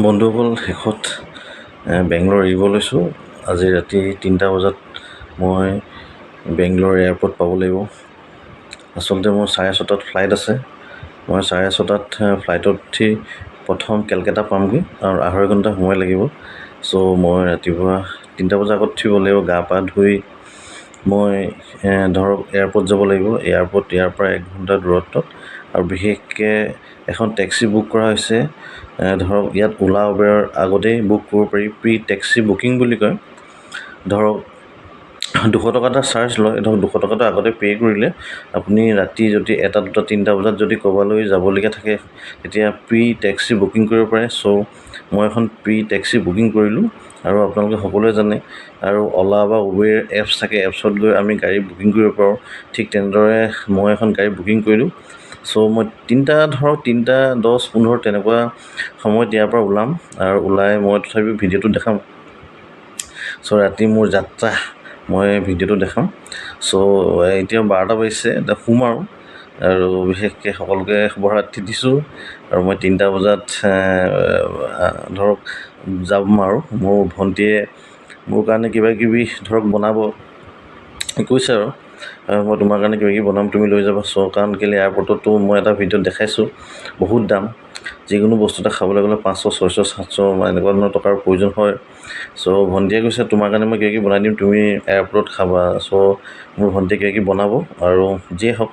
বন্ধুসকল শেষত বেংগলোৰ এৰিব লৈছোঁ। আজি ৰাতি 3টা বজাত মই বেংগলোৰ এয়াৰপৰ্ট পাব লাগিব। আচলতে মোৰ 6:30 ফ্লাইট আছে। মই 6:30 ফ্লাইটত উঠি প্ৰথম কেলকাতা পামগৈ আৰু 2.5 ঘণ্টা সময় লাগিব। চ' মই ৰাতিপুৱা 3টা বজাৰ আগত উঠিব লাগিব। গা পা ধুই মই ধৰক এয়াৰপৰ্ট যাব লাগিব। এয়াৰপৰ্ট ইয়াৰ পৰা 1 ঘণ্টা দূৰত্বত আৰু বিশেষকৈ এখন টেক্সি বুক কৰা হৈছে। ধৰক ইয়াত ওলা উবেৰৰ আগতেই বুক কৰিব পাৰি, প্ৰি টেক্সি বুকিং বুলি কয়। ধৰক 200 টকা এটা চাৰ্জ লয়। ধৰক 200 টকাটো আগতে পে' কৰিলে আপুনি ৰাতি যদি 1টা 2টা 3টা বজাত যদি ক'ৰবালৈ যাবলগীয়া থাকে তেতিয়া প্ৰি টেক্সি বুকিং কৰিব পাৰে। চ' মই এখন প্ৰি টেক্সি বুকিং কৰিলোঁ আৰু আপোনালোকে সকলোৱে জানে আৰু অ'লা বা উবেৰ এপছ থাকে, এপছত গৈ আমি গাড়ী বুকিং কৰিব পাৰোঁ। ঠিক তেনেদৰে মই এখন গাড়ী বুকিং কৰিলোঁ। চ' মই 3:10-15 তেনেকুৱা সময়ত ইয়াৰ পৰা ওলাম আৰু ওলাই মই তথাপিও ভিডিঅ'টো দেখাম। চ' ৰাতি মোৰ যাত্ৰা মই ভিডিঅ'টো দেখাম। চ' এতিয়া 12টা বাজিছে, এতিয়া শুম আৰু বিশেষকৈ সকলোকে শুভৰাত্ৰি দিছোঁ। আৰু মই 3টা বজাত ধৰক যাম আৰু মোৰ ভণ্টীয়ে মোৰ কাৰণে কিবাকিবি ধৰক বনাব কৈছে আৰু মই তোমাৰ কাৰণে কিবাকিবি বনাম, তুমি লৈ যাবা। চ' কাৰণ কেলৈ এয়াৰপৰ্টতো মই এটা ভিডিঅ'ত দেখাইছোঁ বহুত দাম। যিকোনো বস্তু এটা খাবলৈ গ'লে 500, 600, 700 এনেকুৱা ধৰণৰ টকাৰ প্ৰয়োজন হয়। চ' ভণ্টীয়ে কৈছে তোমাৰ কাৰণে মই কিবাকিবি বনাই দিম, তুমি এয়াৰপৰ্টত খাবা। চ' মোৰ ভণ্টীয়ে কিবাকিবি বনাব আৰু যিয়ে হওক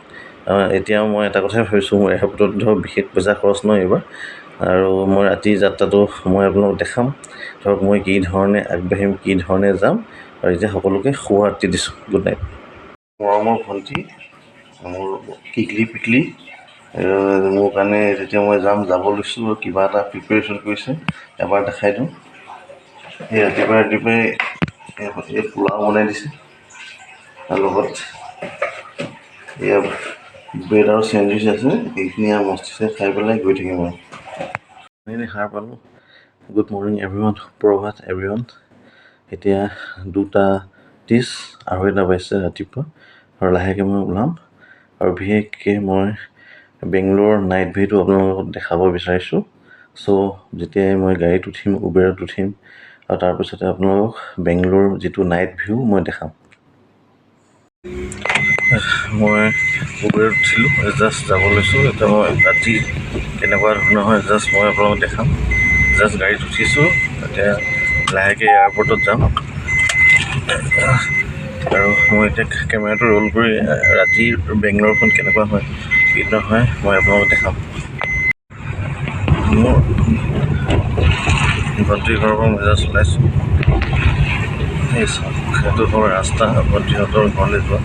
এতিয়া মই এটা কথাই ভাবিছোঁ, মোৰ এয়াৰপৰ্টত ধৰক বিশেষ পইচা খৰচ নহয় এইবাৰ। আৰু মই ৰাতিৰ যাত্ৰাটো মই আপোনালোকক দেখাম। ধৰক মই কি ধৰণে আগবাঢ়িম, কি ধৰণে যাম আৰু এতিয়া সকলোকে শুভৰাত্ৰি দিছোঁ। Good night. মৰমৰ ভণ্টী, মোৰ কিকলি পিকলি, মোৰ কাৰণে যেতিয়া মই যাব লৈছোঁ কিবা এটা প্ৰিপেৰেশ্যন কৰিছে, এবাৰ দেখাই দিওঁ। এই ৰাতিপুৱাই এই পোলাও বনাই দিছে আৰু লগত এয়া ব্ৰেড আৰু চেণ্ডউইচ আছে। এইখিনি আৰু মস্তিছে খাই পেলাই গৈ থাকিম আৰু সাৰ পালোঁ। গুড মৰ্ণিং এভৰিৱান, সুপ্ৰভাত এভৰিৱান। এতিয়া 2:30, 2:30 বাজিছে ৰাতিপুৱা আৰু লাহেকৈ মই ওলাম আৰু বিশেষকৈ মই বেংগলোৰৰ নাইট ভিউটো আপোনালোকক দেখাব বিচাৰিছোঁ। চ' যেতিয়াই মই গাড়ীত উঠিম, উবেৰত উঠিম আৰু তাৰপিছতে আপোনালোকক বেংগলোৰ যিটো নাইট ভিউ মই দেখাম। মই উবেৰত উঠিলোঁ, জাষ্ট যাব লৈছোঁ। এতিয়া মই ৰাতি কেনেকুৱা ধৰণৰ হয় জাষ্ট মই আপোনালোকক দেখাম। জাষ্ট গাড়ীত উঠিছোঁ, এতিয়া লাহেকৈ এয়াৰপৰ্টত যাম আৰু মই এতিয়া কেমেৰাটো ৰোল কৰি ৰাতিৰ বেংগলোৰখন কেনেকুৱা হয়, কি নহয় মই আপোনালোকক দেখাম। মোৰ ভণ্টিৰ ঘৰৰ পৰা মই জাষ্ট ওলাইছোঁ। সেইটো হ'ল ৰাস্তা ভণ্টিহঁতৰ ঘৰলৈ যোৱা।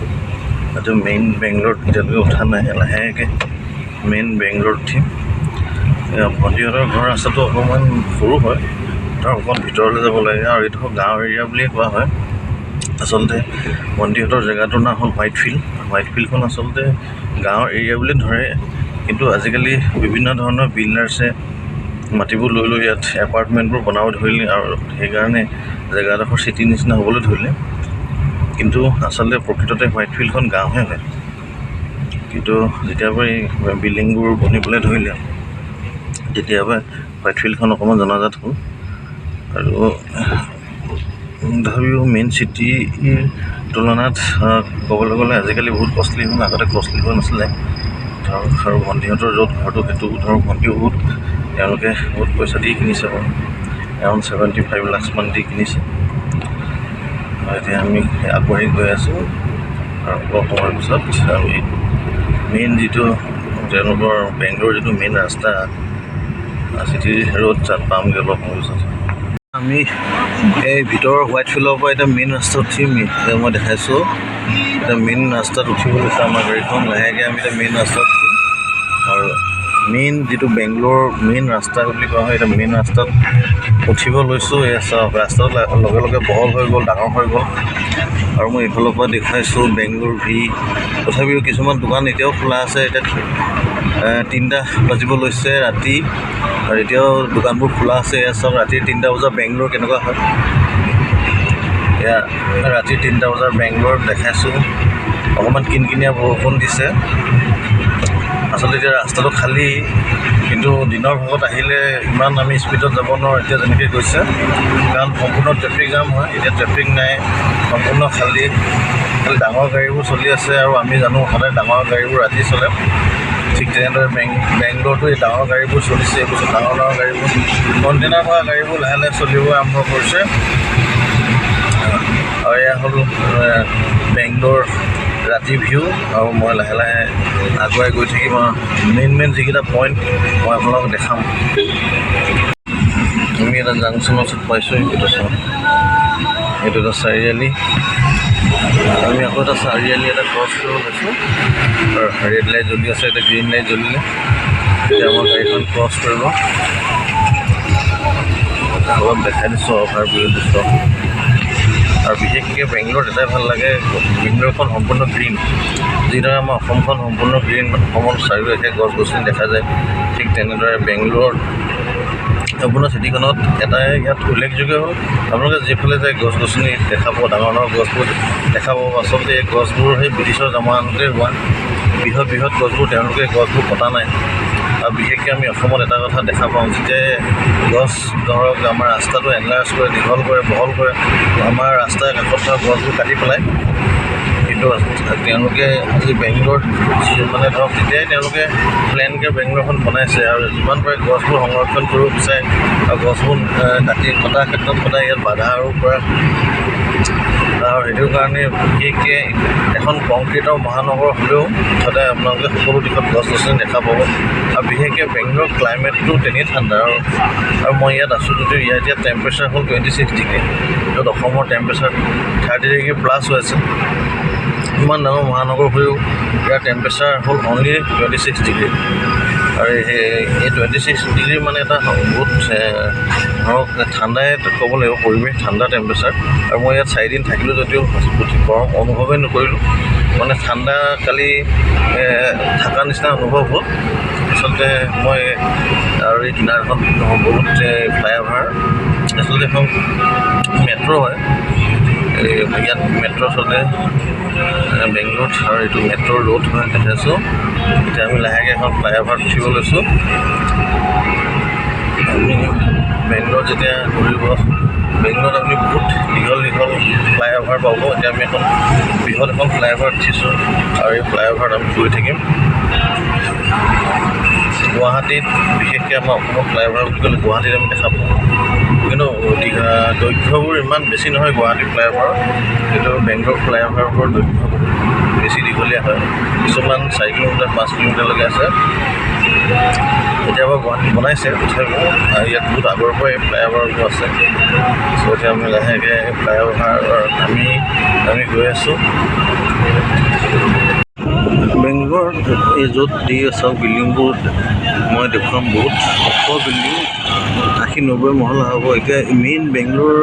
এইটো মেইন বেংগলোৰত এতিয়ালৈকে উঠা নাই, লাহেকৈ মেইন বেংগলোৰত উঠিম। ভণ্টিহঁতৰ ঘৰৰ ৰাস্তাটো অকণমান সৰু হয়, ধৰক অকণমান ভিতৰলৈ যাব লাগে আৰু এইটো গাঁও এৰিয়া বুলিয়ে কোৱা হয়। আচলতে ভণ্টিহঁতৰ জেগাটোৰ নাম হ'ল হোৱাইট ফিল্ড। হোৱাইট ফিল্ডখন আচলতে গাঁৱৰ এৰিয়া বুলি ধৰে, কিন্তু আজিকালি বিভিন্ন ধৰণৰ বিল্ডাৰ্ছে মাটিবোৰ লৈ ইয়াত এপাৰ্টমেণ্টবোৰ বনাব ধৰিলে আৰু সেইকাৰণে জেগাডোখৰ চিটিৰ নিচিনা হ'বলৈ ধৰিলে। কিন্তু আচলতে প্ৰকৃততে হোৱাইট ফিল্ডখন গাঁৱহে হয়। কিন্তু যেতিয়াৰ পৰা এই বিল্ডিংবোৰ বনিবলৈ ধৰিলে তেতিয়াৰ পৰা হোৱাইট ফিল্ডখন অকণমান জনাজাত হ'ল। আৰু তথাপিও মেইন চিটিৰ তুলনাত ক'বলৈ গ'লে আজিকালি বহুত কষ্টলি হ'ল, আগতে কষ্টলি হোৱা নাছিলে। ধৰক আৰু ভণ্টিহঁতৰ য'ত ঘৰটো সেইটো ধৰক ভণ্টিও তেওঁলোকে বহুত পইচা দি কিনিছে বাৰু, এৰাউণ্ড 75 লাখ মান দি কিনিছে। এতিয়া আমি আগবাঢ়ি গৈ আছোঁ আৰু অলপ সময়ৰ পিছত আমি মেইন যিটো তেওঁলোকৰ বেংগলোৰ যিটো মেইন ৰাস্তা চিটি ৰোড তাত পামগৈ অলপ সময়ৰ পিছত। আমি এই ভিতৰৰ হোৱাইট ফিল্ডৰ পৰা এতিয়া মেইন ৰাস্তাত উঠিম। এতিয়া মই দেখাইছোঁ এতিয়া মেইন ৰাস্তাত উঠিব লৈছে আমাৰ গাড়ীখন। লাহেকৈ আমি এতিয়া মেইন ৰাস্তাত উঠিম আৰু মেইন যিটো বেংগলোৰ মেইন ৰাস্তা বুলি কোৱা হয়, এতিয়া মেইন ৰাস্তাত উঠিব লৈছোঁ। এই ৰাস্তাটো লগে লগে বহল হৈ গ'ল, ডাঙৰ হৈ গ'ল আৰু মই এইফালৰ পৰা দেখুৱাইছোঁ বেংগলোৰ ভি। তথাপিও কিছুমান দোকান এতিয়াও খোলা আছে। এতিয়া 3টা বাজিব লৈছে ৰাতি আৰু এতিয়াও দোকানবোৰ খোলা আছে। এয়া চব ৰাতি 3টা বজাত বেংগলোৰ কেনেকুৱা হয়, এয়া ৰাতি 3টা বজাৰ বেংগলোৰ দেখাইছোঁ। অকণমান কিনকিনীয়া বৰষুণ দিছে আচলতে এতিয়া ৰাস্তাটো খালী, কিন্তু দিনৰ ভাগত আহিলে ইমান আমি স্পীডত যাব নোৱাৰোঁ এতিয়া যেনেকৈ গৈছে, কাৰণ সম্পূৰ্ণ ট্ৰেফিক জাম হয়। এতিয়া ট্ৰেফিক নাই, সম্পূৰ্ণ খালী ডাঙৰ গাড়ীবোৰ চলি আছে, আৰু আমি জানো সদায় ডাঙৰ গাড়ীবোৰ ৰাতি চলে। ঠিক তেনেদৰে বেংগলোৰতো এই ডাঙৰ গাড়ীবোৰ চলিছে, এইবোৰ ডাঙৰ গাড়ীবোৰ কণ্টেইনাৰ ভৰা গাড়ীবোৰ লাহে লাহে চলিব আৰম্ভ কৰিছে। আৰু এয়া হ'ল বেংগলোৰ ৰাতি ভিউ, আৰু মই লাহে লাহে আগুৱাই গৈ থাকিম আৰু মেইন যিকেইটা পইণ্ট মই আপোনালোকক দেখাম। আমি এটা জাংচনৰ ওচৰত পাইছোঁ, এইটো চাওঁ, এইটো এটা চাৰিআলি। আমি আকৌ এটা চাৰিআলি এটা ক্ৰছ কৰিব লৈছোঁ, আৰু ৰেড লাইট জ্বলি আছে, এতিয়া গ্ৰীণ লাইট জ্বলিলে এতিয়া আমাৰ গাড়ীখন ক্ৰছ কৰিব। অলপ দেখাই দিছোঁ অভাৰ ভিউ দৃশ্য। আৰু বিশেষকৈ বেংগলোৰত এটাই ভাল লাগে, বেংগলোৰখন সম্পূৰ্ণ গ্ৰীণ। যিদৰে আমাৰ অসমখন সম্পূৰ্ণ গ্ৰীণ, অসমৰ চাৰিওকাষে গছ গছনি দেখা যায়, ঠিক তেনেদৰে বেংগলোৰত সম্পূৰ্ণ চিটিখনত এটাই ইয়াত উল্লেখযোগ্য হ'ল, আপোনালোকে যিফালে যায় গছ গছনি দেখা পাব, ডাঙৰ ডাঙৰ গছবোৰ দেখা পাব। আচলতে এই গছবোৰ সেই ব্ৰিটিছৰ জামানতে হোৱা বৃহৎ গছবোৰ, তেওঁলোকে গছবোৰ কটা নাই। আৰু বিশেষকৈ আমি অসমত এটা কথা দেখা পাওঁ, যেতিয়া গছ ধৰক আমাৰ ৰাস্তাটো এনলাৰ্জ কৰে, দীঘল কৰে, বহল কৰে, আমাৰ ৰাস্তাৰ কাষত থকা গছবোৰ কাটি পেলায়। কিন্তু তেওঁলোকে আজি বেংগলোৰত মানে ধৰক তেতিয়াই তেওঁলোকে প্লেনকৈ বেংগলোৰখন বনাইছে, আৰু যিমান পাৰে গছবোৰ সংৰক্ষণ কৰিব বিচাৰে, আৰু গছবোৰ কটাৰ ক্ষেত্ৰত সদায় ইয়াত বাধা আৰোপ কৰে। আৰু সেইটো কাৰণে বিশেষকৈ এখন কংক্ৰিটৰ মহানগৰ হ'লেও সদায় আপোনালোকে সকলো দিশত গছ গছনি দেখা পাব। আৰু বিশেষকৈ বেংগলোৰ ক্লাইমেটটো তেনেই ঠাণ্ডা, আৰু মই ইয়াত আছোঁ যদিও ইয়াত টেম্পাৰেচাৰ হ'ল 26 ডিগ্ৰী, য'ত অসমৰ টেম্পাৰেচাৰ 30 ডিগ্ৰী প্লাছ হৈ আছে। ইমান ডাঙৰ মহানগৰ হৈও ইয়াৰ টেম্পাৰেচাৰ হ'ল অনলি 26 ডিগ্ৰী। আৰু এই 26 ডিগ্ৰী মানে এটা বহুত ধৰক ঠাণ্ডাই ক'ব লাগিব, পৰিৱেশ ঠাণ্ডা টেম্পাৰেচাৰ। আৰু মই ইয়াত 4 দিন থাকিলোঁ যদিও গৰম অনুভৱেই নকৰিলোঁ, মানে ঠাণ্ডা কালি থকা নিচিনা অনুভৱ হ'ল। আচলতে মই আৰু এই কিনাৰখন বহুত ফ্লাইঅভাৰ, আচলতে এখন মেট্ৰ' হয়, ইয়াত মেট্ৰ' চলে বেংগলোৰত, আৰু এইটো মেট্ৰ' ৰোড হয় দেখাইছোঁ। এতিয়া আমি লাহেকৈ এখন ফ্লাইঅভাৰত উঠিব লৈছোঁ। আমি বেংগলোৰত যেতিয়া ঘূৰিব, বেংগলোৰত আপুনি বহুত দীঘল ফ্লাইঅভাৰ পাব। এতিয়া আমি এখন বৃহৎ এখন ফ্লাইঅভাৰত উঠিছোঁ, আৰু এই ফ্লাইঅভাৰত আমি গৈ থাকিম। গুৱাহাটীত বিশেষকৈ আমাৰ অসমৰ ফ্লাইঅভাৰ বুলি ক'লে গুৱাহাটীত আমি দেখা পাওঁ, কিন্তু দৈৰ্ঘ্যবোৰ ইমান বেছি নহয় গুৱাহাটী ফ্লাইঅভাৰ, কিন্তু বেংগলোৰ ফ্লাইঅভাৰবোৰৰ দৈৰ্ঘ্য বহুত বেছি দীঘলীয়া হয়, কিছুমান 4 কিলোমিটাৰ 5 কিলোমিটাৰলৈকে আছে। এতিয়া বাৰু গুৱাহাটীত বনাইছে, তথাপিও ইয়াত বহুত আগৰ পৰাই ফ্লাইঅভাৰবোৰ আছে। চ' এতিয়া আমি লাহেকৈ ফ্লাইঅভাৰত আমি গৈ আছোঁ। বেংগলোৰত এই য'ত দি চাওক বিল্ডিংবোৰ মই দেখুৱাম, বহুত ওখ বিল্ডিং, 80-90 মহলা হ'ব। এতিয়া মেইন বেংগলোৰ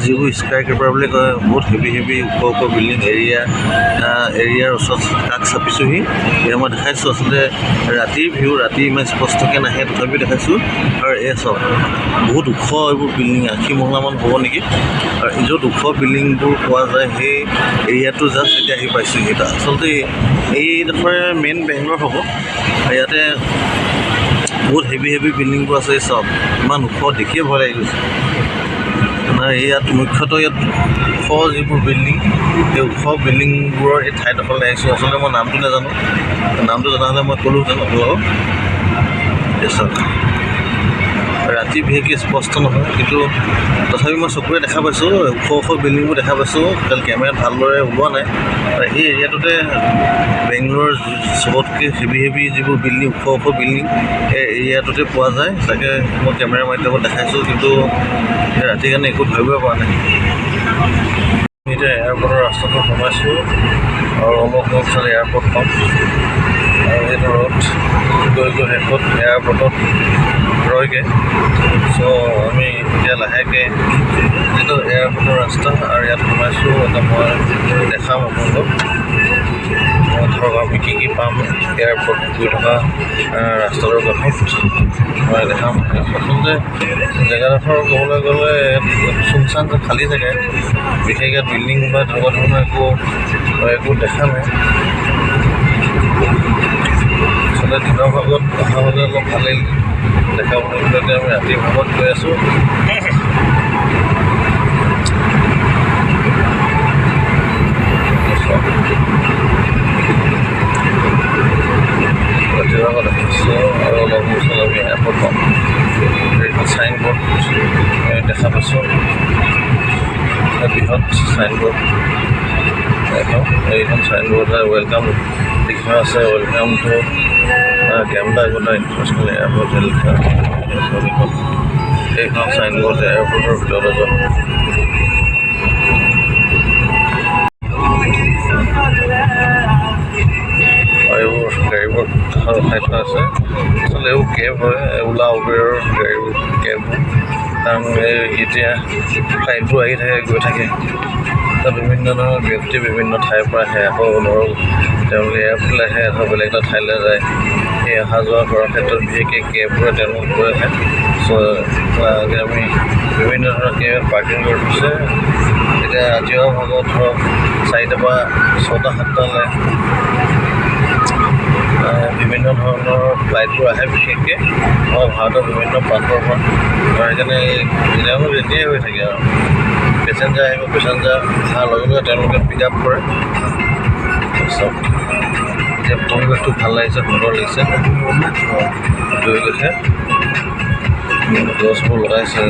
যিবোৰ স্কাই ক্ৰেপাৰ বুলি কয়, বহুত হেভি ওখ বিল্ডিং এৰিয়াৰ ওচৰত কাষ চাপিছোঁহি। এতিয়া মই দেখাইছোঁ আচলতে ৰাতিৰ ভিউ, ৰাতি ইমান স্পষ্টকৈ নাহে, তথাপিও দেখাইছোঁ। আৰু এই চাওক বহুত ওখ এইবোৰ বিল্ডিং, 80 মহলামান হ'ব নেকি। আৰু য'ত ওখ বিল্ডিংবোৰ পোৱা যায় সেই এৰিয়াটো জাষ্ট এতিয়া আহি পাইছোঁহি। এটা আচলতে এইডোখৰে মেইন বেংগলোৰ হ'ব। ইয়াতে বহুত হেভি বিল্ডিংবোৰ আছে, চাওক ইমান ওখ, দেখিয়ে ভয় লাগি গৈছে। ইয়াত মুখ্যতঃ ইয়াত ওখ যিবোৰ বিল্ডিং, সেই ওখ বিল্ডিংবোৰৰ এই ঠাইডোখৰলৈ আহিছোঁ। আচলতে মই নামটো নাজানো, নামটো জনা হ'লে মই ক'লোহেঁতেন আপোনালোকক। চাওক ৰাতি বিশেষকৈ স্পষ্ট নহয়, কিন্তু তথাপি মই চকুৰে দেখা পাইছোঁ, ওখ বিল্ডিংবোৰ দেখা পাইছোঁ, খালি কেমেৰাত ভালদৰে ওলোৱা নাই। আৰু সেই এৰিয়াটোতে বেংগলোৰৰ চবতকৈ হেভি যিবোৰ বিল্ডিং, ওখ বিল্ডিং, সেই এৰিয়াটোতে পোৱা যায়। তাকে মই কেমেৰাৰ মাধ্যমত দেখাইছোঁ, কিন্তু ৰাতিৰ কাৰণে একো ধৰিবই পৰা নাই। এতিয়া এয়াৰপৰ্টৰ ৰাস্তাটো সোমাইছোঁ, আৰু অলপ পিছত এয়াৰপৰ্ট পাম। আৰু এইটো ৰ'দ গৈ শেষত এয়াৰপৰ্টত ৰয়গৈ। চ' আমি এতিয়া লাহেকৈ যিটো এয়াৰপৰ্টৰ ৰাস্তা, আৰু ইয়াত সোমাইছোঁ। এটা মই দেখাম আপোনালোকক, ধৰক আমি কি পাম এয়াৰপৰ্ট গৈ থকা ৰাস্তাটোৰ কাষত মই দেখাম। আচলতে জেগাডোখৰ ক'বলৈ গ'লে চুনচান খালী জেগা, বিশেষ ইয়াত বিল্ডিং বা তেনেকুৱা ধৰণৰ একো দেখা নাই। আচলতে দিনৰ ভাগত অহা হ'লে অলপ ভালেই দেখা পাবলৈ আমি ৰাতিৰ ভাগত গৈ আছোঁ। ৰাতিৰ ভাগত আহিছোঁ আৰু অলপ পিছত আমি এয়াৰপৰ্ট পাম। এইখন চাইনবোৰ্ড দেখা পাইছোঁ, বৃহৎ চাইনবোৰ্ড এইখন চাইনবোৰ্ড ৱেলকাম লিখা আছে, ৱেলকাম টু কেম্বাগোডা ইণ্টাৰনেশ্যনেল এয়াৰপৰ্ট লিখা এইখন চাইনবোৰ্ড এয়াৰপৰ্টৰ ভিতৰত যোৱা। এইবোৰ গাড়ীবোৰ ৰখাই থোৱা আছে, আচলতে এইবোৰ কেব হয়, ওলা উবেৰৰ গাড়ীবোৰ কেব হয়, কাৰণ এতিয়া ফ্লাইটবোৰ আহি থাকে গৈ থাকে, তাত বিভিন্ন ধৰণৰ ব্যক্তি বিভিন্ন ঠাইৰ পৰা আহে, আকৌ ধৰক তেওঁলোকে এয়াৰপৰ্টলৈ আহে অথবা বেলেগ এটা ঠাইলৈ যায়। সেই অহা যোৱা কৰাৰ ক্ষেত্ৰত বিশেষকৈ কেববোৰে তেওঁলোক গৈ আহে। চ' আমি বিভিন্ন ধৰণৰ কেব পাৰ্কিং কৰি থৈছে। এতিয়া ৰাতিপুৱা ভাগত ধৰক 4টাৰ পৰা 6টা 7টালৈ বিভিন্ন ধৰণৰ ফ্লাইটবোৰ আহে, বিশেষকৈ আমাৰ ভাৰতৰ বিভিন্ন প্ৰান্তৰ পৰা, আৰু সেইকাৰণে তেওঁলোক ৰেডিয়ে হৈ থাকে আৰু পেচেঞ্জাৰ আহিব, পেচেঞ্জাৰ অহাৰ লগে লগে তেওঁলোকে পিক আপ কৰে। তাৰপিছত এতিয়া পৰিৱেশটো ভাল লাগিছে, সুন্দৰ লাগিছে, গৈ গৈছে গছবোৰ লগাইছে।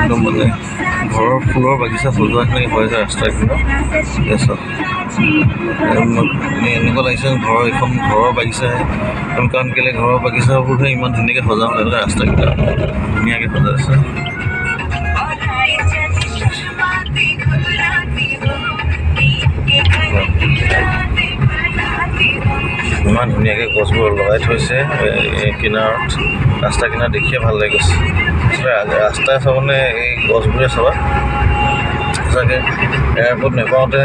একদম মানে ঘৰৰ ফুলৰ বাগিচা সজোৱাখিনি হৈ যায় ৰাস্তাৰ কিনাৰত। এনেকুৱা লাগিছে এইখন ঘৰৰ বাগিচাহে, কাৰণ কেলৈ ঘৰৰ বাগিচাবোৰহে ইমান ধুনীয়াকৈ সজাওঁ, তেনেকৈ ৰাস্তাকেইটা ধুনীয়াকৈ সজাইছে। ইমান ধুনীয়াকৈ গছবোৰ লগাই থৈছে কিনাৰত, ৰাস্তা কিনাৰত দেখিয়ে ভাল লাগি গৈছে। ৰাস্তাই চাবনে এই গছবোৰে চাবা, সঁচাকৈ এয়াৰপৰ্ট নেপাওঁতে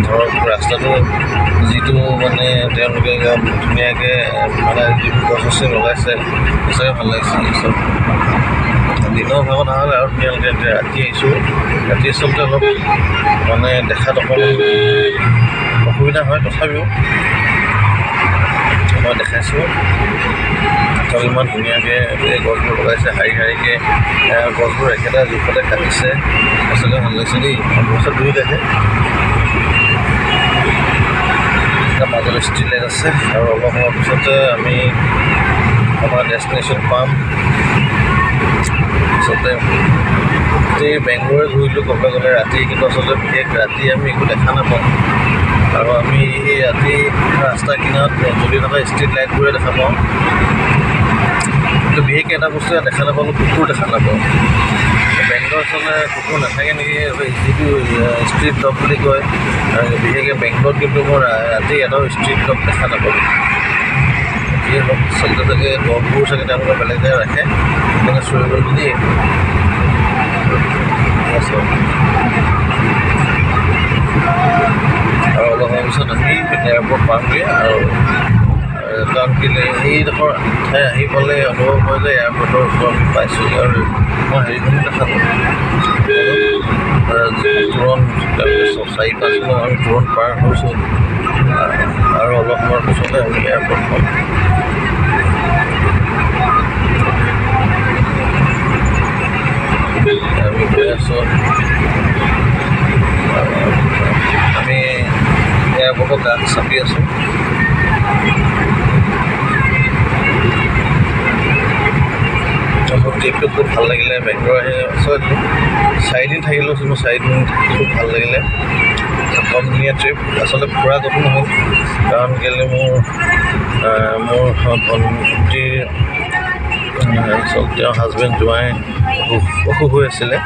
ধৰক ৰাস্তাটো যিটো মানে তেওঁলোকে ধুনীয়াকৈ মানে যিবোৰ গছ গছনি লগাইছে, সঁচাকৈ ভাল লাগিছে। চব দিনৰ ভাগত অহা হ'লে আৰু ধুনীয়া লাগে। এতিয়া ৰাতি আহিছোঁ, ৰাতি আচলতে অলপ মানে দেখাত অকণমান অসুবিধা হয়, তথাপিও মই দেখাইছোঁ। আৰু ইমান ধুনীয়াকৈ এই গছবোৰ লগাইছে, শাৰী শাৰীকৈ গছবোৰ একেটা জোখতে কাটিছে, আচলতে ভাল লাগিছে দেই। গছত ধুই থাকে, এতিয়া মাজত ষ্ট্ৰীট লাইট আছে, আৰু অলপ সময়ৰ পিছতে আমি আমাৰ ডেষ্টিনেশ্যন পাম। আচলতে গোটেই বেংগলোৰে ঘূৰিলোঁ ক'বলৈ গ'লে ৰাতি, কিন্তু আচলতে বিশেষ ৰাতি আমি একো দেখা নাপাওঁ, আৰু আমি এই ৰাতি ৰাস্তা কিনাৰত জ্বলি থকা ষ্ট্ৰীট লাইটবোৰে দেখা পাওঁ। কিন্তু বিশেষকৈ এটা বস্তু দেখা নাপালোঁ, কুকুৰ দেখা নাপাওঁ। বেংগলোৰ আচলতে কুকুৰ নাথাকে নেকি, যিটো ষ্ট্ৰীট ডগ বুলি কয়, বিশেষকৈ বেংগলোৰত কিন্তু মই ৰাতি এটাও ষ্ট্ৰীট ডগ দেখা নাপালোঁ। যিয়ে হওক আচলতে চাগে ডগবোৰ চাগে তেওঁলোকে বেলেগ জেগাত ৰাখে, মানে চৰিবলৈ দিয়ে। আৰু অলপ সময় পিছত আমি এয়াৰপৰ্ট পামগৈ, আৰু কাৰণ কেলৈ এইডোখৰ ঠাই আহি পালে অনুভৱ হয় যে এয়াৰপৰ্টৰ ওচৰত আমি পাইছোঁ। আৰু মই হেৰিখনো দেখালোঁ, তুৰণ 4-5 কিলো আমি তুৰণ পাৰ হৈছোঁ, আৰু অলপ সময়ৰ পিছতে আমি এয়াৰপৰ্ট পাম। আমি গৈ আছোঁ, আমি এয়াৰপৰ্টৰ কাষ চাপি আছোঁ। মোৰ ট্ৰিপটো খুব ভাল লাগিলে, বেংগলোৰ আহি আচলতে 4 দিন থাকিলোঁ, কিন্তু 4 দিন খুব ভাল লাগিলে। কম দিনীয়া ট্ৰিপ, আচলতে ফুৰা ক'তো নহ'ল, কাৰণ কেলৈ মোৰ ভণ্টিৰ তেওঁৰ হাজবেণ্ড জোঁৱাই অসুখ হৈ আছিলে,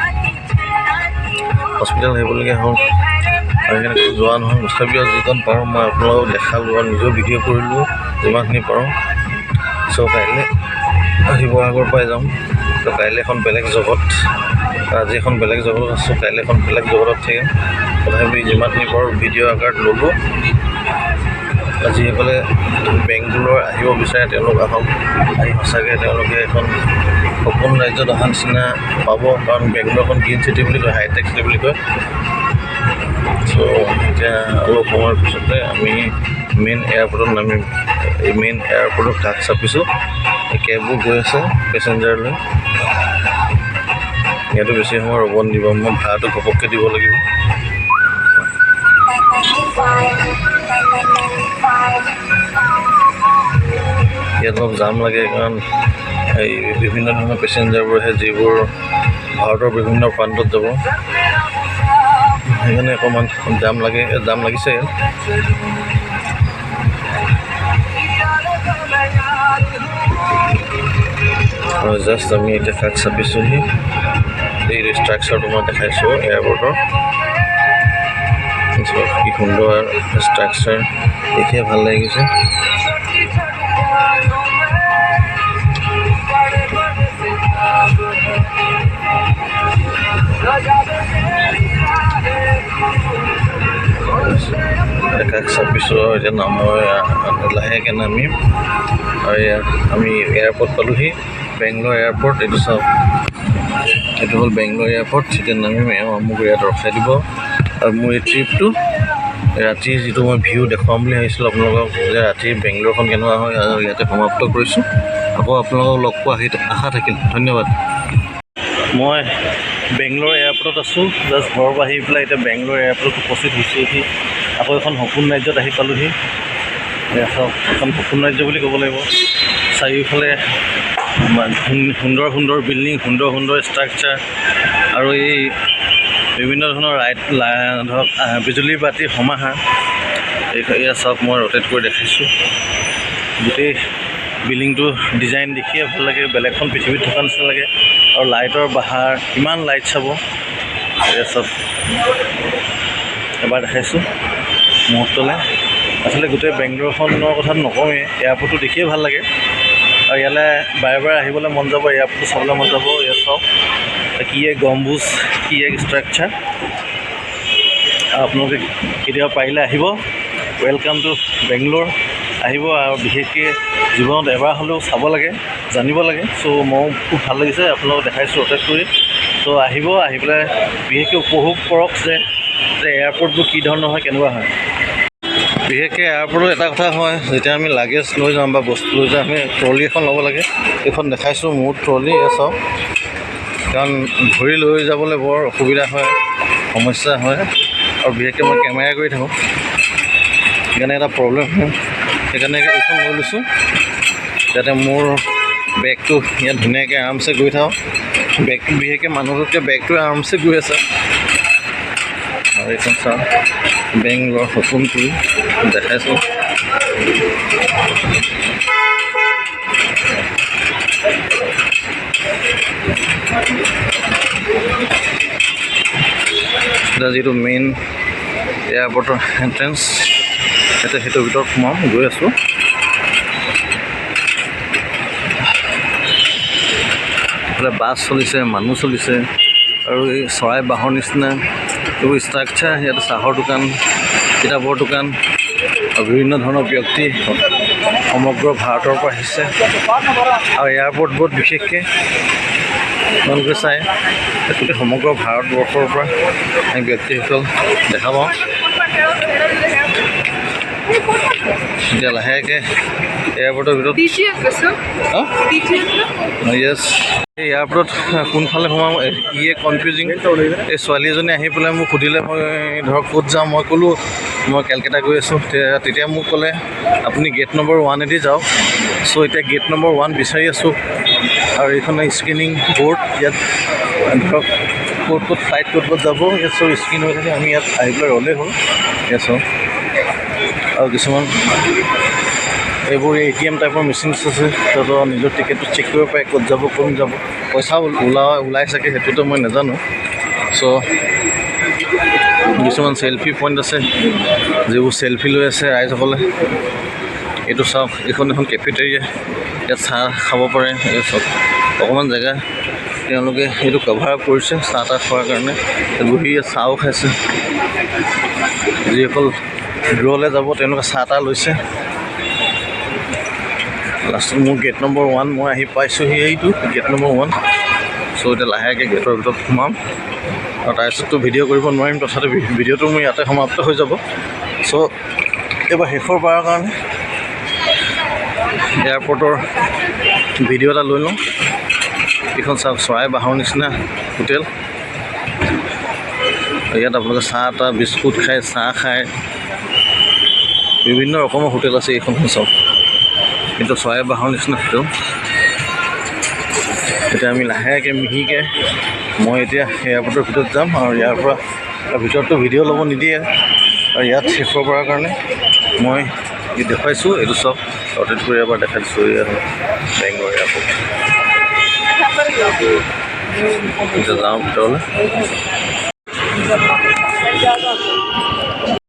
হস্পিটেল আহিবলগীয়া হ'ল, আৰু সেইকাৰণে যোৱা নহয়। তথাপিও যিকণ পাৰোঁ মই আপোনালোকক দেখালোঁ আৰু নিজেও ভিডিঅ' কৰিলোঁ যিমানখিনি পাৰোঁ। চ' কাইলৈ শিৱসাগৰ পৰাই যাম, তো কাইলৈ এখন বেলেগ জগত, আজি এখন বেলেগ জগতত আছোঁ, কাইলৈ এখন বেলেগ জগতত থাকিম। তথাপি যিমানখিনি পাৰোঁ ভিডিঅ' আকাৰত ল'লোঁ। যিসকলে বেংগলোৰ আহিব বিচাৰে তেওঁলোক আহক, আহি সঁচাকৈ তেওঁলোকে এখন সপোন ৰাজ্যত অহা নিচিনা পাব, কাৰণ বেংগলোৰখন গ্ৰীণ চিটি বুলি কয়, হাইটেক চিটি বুলি কয়। চ' এতিয়া অলপ সময়ৰ পিছতে আমি মেইন এয়াৰপৰ্টত নামিম। এই মেইন এয়াৰপৰ্টত কাষ চাপিছোঁ, কেববোৰ গৈ আছে পেচেঞ্জাৰলৈ। ইয়াতো বেছি সময় ৰ'ব নিদিব, মই ভাড়াটো ঘপককৈ দিব লাগিব। ইয়াত অলপ জাম লাগে, কাৰণ এই বিভিন্ন ধৰণৰ পেচেঞ্জাৰবোৰ আহে যিবোৰ ভাৰতৰ বিভিন্ন প্ৰান্তত যাব, সেইকাৰণে অকণমান জাম লাগিছে ইয়াত। জাষ্ট আমি এতিয়া কাষ চাপিছোঁহি। এই ষ্ট্ৰাকচাৰটো মই দেখাইছোঁ এয়াৰপৰ্টৰ, কি সুন্দৰ ষ্ট্ৰাকচাৰ, দেখিয়ে ভাল লাগি গৈছে। কাষ চাপিছোঁ, এতিয়া মই লাহেকৈ নামিম। আৰু আমি এয়াৰপৰ্ট পালোহি, বেংগলোৰ এয়াৰপৰ্ট। এইটো চাওক, এইটো হ'ল বেংগলোৰ এয়াৰপৰ্ট। এতিয়া নামিম, মোক ইয়াত ৰখাই দিব। আৰু মোৰ এই ট্ৰিপটো ৰাতি যিটো মই ভিউ দেখুৱাম বুলি ভাবিছিলোঁ আপোনালোকক, যে ৰাতি বেংগলোৰখন কেনেকুৱা হয়, আৰু ইয়াতে সমাপ্ত কৰিছোঁ। আকৌ আপোনালোকক লগ পোৱা আশা থাকিল। ধন্যবাদ। মই বেংগলোৰ এয়াৰপৰ্টত আছোঁ, জাষ্ট ঘৰৰ পৰা আহি পেলাই এতিয়া বেংগলোৰ এয়াৰপৰ্টত উপস্থিত হৈছোঁহি। আকৌ এখন সপোন ৰাজ্যত আহি পালোঁহি। চাওক, এখন সপোন ৰাজ্য বুলি ক'ব লাগিব। চাৰিওফালে সুন্দৰ সুন্দৰ বিল্ডিং, সুন্দৰ সুন্দৰ ষ্ট্ৰাকচাৰ, আৰু এই বিভিন্ন ধৰণৰ ধৰক বিজুলী বাতিৰ সমাহাৰ। এয়া চাওক, মই ৰ'টেট কৰি দেখাইছোঁ। গোটেই বিল্ডিংটো ডিজাইন দেখিয়ে ভাল লাগে, বেলেগখন পৃথিৱীত থকা নিচিনা লাগে। আৰু লাইটৰ বাহাৰ, কিমান লাইট চাব। এয়া চাওক, এবাৰ দেখাইছোঁ মুহূৰ্তলৈ। আচলতে গোটেই বেংগলোৰখনৰ কথা নকওঁৱেই, এয়াৰপৰ্টটো দেখিয়ে ভাল লাগে। আৰু ইয়ালৈ বাৰে বাৰে আহিবলৈ মন যাব, এয়াৰপৰ্টটো চাবলৈ মন যাব। ইয়াত চাওক, কি এক গম্বুজ, কি এক ষ্ট্ৰাকচাৰ। আপোনালোকে কেতিয়াবা পাৰিলে আহিব, ৱেলকাম টু বেংগলোৰ। আহিব, আৰু বিশেষকৈ জীৱনত এবাৰ হ'লেও চাব লাগে, জানিব লাগে। চ' ময়ো খুব ভাল লাগিছে, আপোনালোকক দেখাইছোঁ ৰ'টেট কৰি। চ' আহিব, আহি পেলাই বিশেষকৈ উপভোগ কৰক যে এয়াৰপৰ্টবোৰ কি ধৰণৰ হয়, কেনেকুৱা হয়। বিশেষকৈ এয়াৰপৰ্টত এটা কথা হয়, যেতিয়া আমি লাগেজ লৈ যাওঁ বা বস্তু লৈ যাওঁ, আমি ট্ৰলি এখন ল'ব লাগে। এইখন দেখাইছোঁ মোৰ ট্ৰলি, চাওক, কাৰণ ধৰি লৈ যাবলৈ বৰ অসুবিধা হয়, সমস্যা হয়। আৰু বিশেষকৈ মই কেমেৰা কৰি থাকোঁ, সেইকাৰণে এটা প্ৰব্লেম হয়। সেইকাৰণে এইখন লৈ লৈছোঁ, যাতে মোৰ বেগটো ইয়াত ধুনীয়াকৈ আৰামছে গৈ থাকক। বেগটো বিশেষকৈ মানুহটোতকৈ বেগটো আৰামছে গৈ আছে। আৰু এইখন চাওক, বেংগলোৰ সপোনপুৰি দেখাইছোঁ। এতিয়া যিটো মেইন এয়াৰপৰ্টৰ এণ্ট্ৰেঞ্চ, এতিয়া সেইটোৰ ভিতৰত সোমাম, গৈ আছোঁ। এইফালে বাছ চলিছে, মানুহ চলিছে, আৰু এই চৰাই বাহৰ নিচিনা এইবোৰ ষ্ট্ৰাকচাৰ। ইয়াতে চাহৰ দোকান, কিতাপৰ দোকান, আৰু বিভিন্ন ধৰণৰ ব্যক্তি সমগ্ৰ ভাৰতৰ পৰা আহিছে। আৰু এয়াৰপৰ্টবোৰত বিশেষকৈ আপোনালোকে চাই, গোটেই সমগ্ৰ ভাৰতবৰ্ষৰ পৰা আমি ব্যক্তিসকল দেখা পাওঁ। এতিয়া লাহেকৈ এয়াৰপৰ্টৰ ভিতৰত য়েছ, এই এয়াৰপৰ্টত কোনফালে সোমাম ইয়ে কনফিউজিং। এই ছোৱালী এজনী আহি পেলাই মোক সুধিলে, মই ধৰক ক'ত যাম, মই ক'লোঁ মই কেলকাতা গৈ আছোঁ। তেতিয়া মোক ক'লে আপুনি গেট নম্বৰ 1 যাওক। চ' এতিয়া গেট নম্বৰ 1 বিচাৰি আছোঁ। আৰু এইখন স্ক্ৰিনিং ব'ৰ্ড, ইয়াত ধৰক ক'ত ফ্লাইট ক'ত যাব, ইয়াত চব স্ক্ৰিন হৈ থাকে। আমি ইয়াত আহি পেলাই ৰ'লেই হ'ল। ইয়াত চাওক, আৰু কিছুমান এইবোৰ ATM টাইপৰ মেচিনছ আছে, তাতো নিজৰ টিকেটটো চেক কৰিব পাৰে, ক'ত যাব, কোন যাব। পইচা ওলাই চাগে, সেইটোতো মই নাজানো। চ' কিছুমান চেলফি পইণ্ট আছে, যিবোৰ চেলফি লৈ আছে ৰাইজসকলে। এইটো চাওক, এইখন এখন কেফেটেৰিয়া, ইয়াত চাহ খাব পাৰে। এই চাওক, অকণমান জেগা তেওঁলোকে এইটো কভাৰ আপ কৰিছে চাহ তাহ খোৱাৰ কাৰণে। বহি চাহও খাইছে। যিসকল দূৰলৈ যাব তেওঁলোকে চাহ তাহ লৈছে। লাষ্টত মোৰ গেট নম্বৰ 1 মই আহি পাইছোঁহি, এইটো গেট নম্বৰ 1। চ' এতিয়া লাহেকৈ গেটৰ ভিতৰত সোমাম আৰু তাৰপিছততো ভিডিঅ' কৰিব নোৱাৰিম, তথাপি ভিডিঅ'টো মোৰ ইয়াতে সমাপ্ত হৈ যাব। চ' এইবাৰ শেষৰ বাৰৰ কাৰণে এয়াৰপৰ্টৰ ভিডিঅ' এটা লৈ লওঁ। এইখন চাওক, চৰাই বাহৰ নিচিনা হোটেল। ইয়াত আপোনালোকে চাহ তাহ বিস্কুট খায়, চাহ খায়, বিভিন্ন ৰকমৰ হোটেল আছে এইখন চাওক, কিন্তু চৰাই বাহৰ নিচিনা হোটেল। এতিয়া আমি লাহেকৈ মিহিকৈ মই এতিয়া এয়াৰপৰ্টৰ ভিতৰত যাম আৰু ইয়াৰ পৰা ভিতৰততো ভিডিঅ' ল'ব নিদিয়ে আৰু ইয়াত শেষৰ বাৰৰ কাৰণে মই দেখুৱাইছোঁ। এইটো চব ৰটেট কৰি এবাৰ দেখাই দিছোঁ। এয়া বেংগলোৰ এয়াৰপৰ্ট। এতিয়া যাওঁ ভিতৰলৈ।